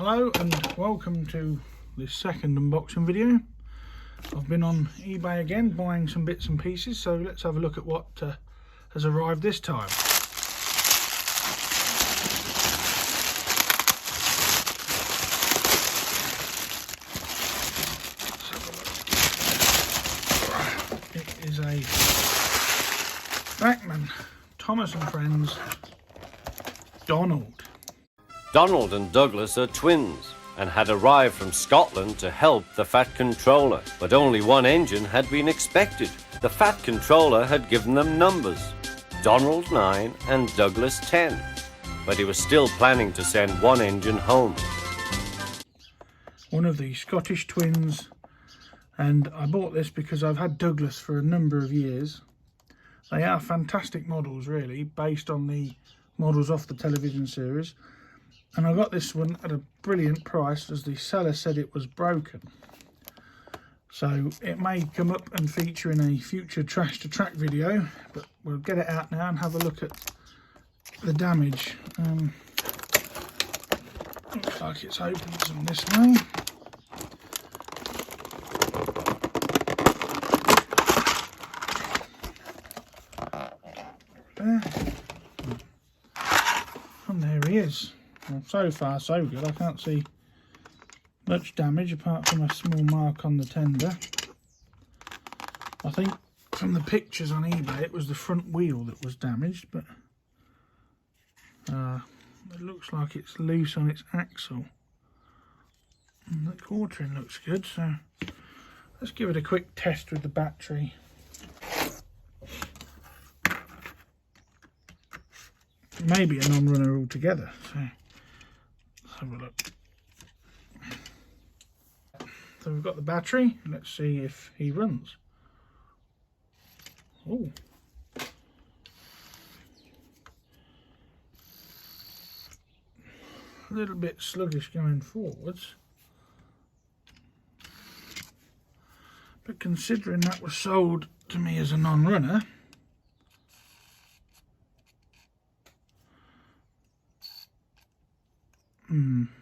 Hello and welcome to this second unboxing video. I've been on eBay again buying some bits and pieces, so let's have a look at what has arrived this time. It is a Bachmann Thomas and Friends Donald. Donald and Douglas are twins and had arrived from Scotland to help the Fat Controller, but only one engine had been expected. The Fat Controller had given them numbers, Donald 9 and Douglas 10, but he was still planning to send one engine home. One of the Scottish twins, and I bought this because I've had Douglas for a number of years. They are fantastic models really, based on the models off the television series. And I got this one at a brilliant price, as the seller said it was broken. So it may come up and feature in a future Trash to Track video, but we'll get it out now and have a look at the damage. Looks like it's opened some this way. There. And there he is. Well, so far so good. I can't see much damage apart from a small mark on the tender. I think from the pictures on eBay it was the front wheel that was damaged, but it looks like it's loose on its axle. And the quartering looks good, so let's give it a quick test with the battery. Maybe a non-runner altogether, so have a look. So we've got the battery. Let's see if he runs. Oh, a little bit sluggish going forwards, but considering that was sold to me as a non-runner,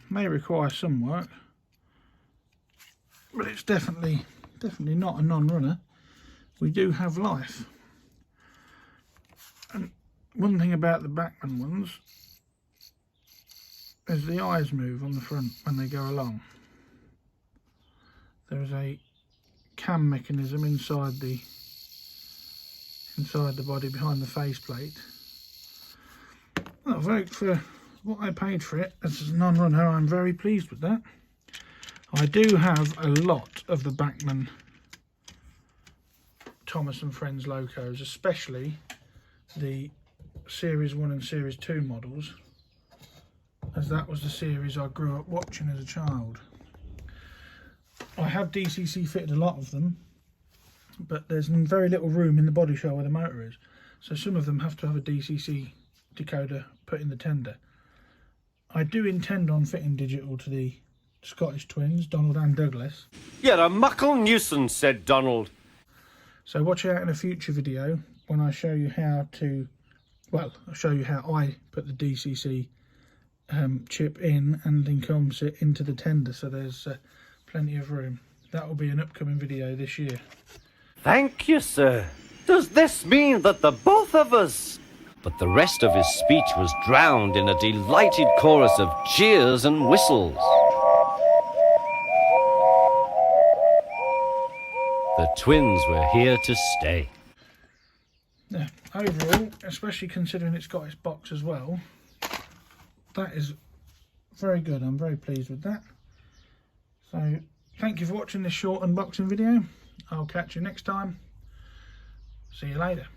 may require some work, but it's definitely not a non-runner. We do have life. And one thing about the Bachmann ones is the eyes move on the front when they go along. There's a cam mechanism inside the body behind the faceplate. Well, for what I paid for it as a non-runner, I'm very pleased with that. I do have a lot of the Bachmann Thomas and Friends locos, especially the Series 1 and Series 2 models, as that was the series I grew up watching as a child. I have DCC fitted a lot of them, but there's very little room in the body shell where the motor is, so some of them have to have a DCC decoder put in the tender. I do intend on fitting digital to the Scottish twins, Donald and Douglas. "You're a muckle nuisance," said Donald. So watch out in a future video when I show you how to, well, I'll show you how I put the DCC chip in and encompass it into the tender, so there's plenty of room. That will be an upcoming video this year. "Thank you, sir. Does this mean that the both of us..." But the rest of his speech was drowned in a delighted chorus of cheers and whistles. The twins were here to stay. Yeah, overall, especially considering it's got its box as well, that is very good. I'm very pleased with that. So thank you for watching this short unboxing video. I'll catch you next time. See you later.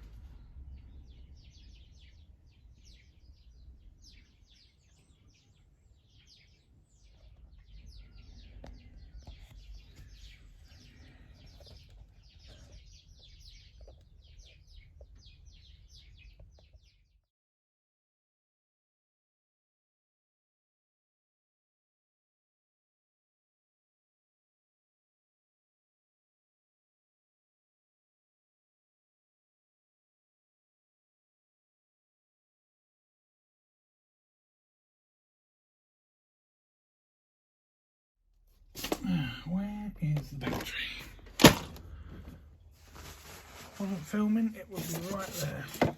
Where is the battery? Wasn't filming, it would be right there.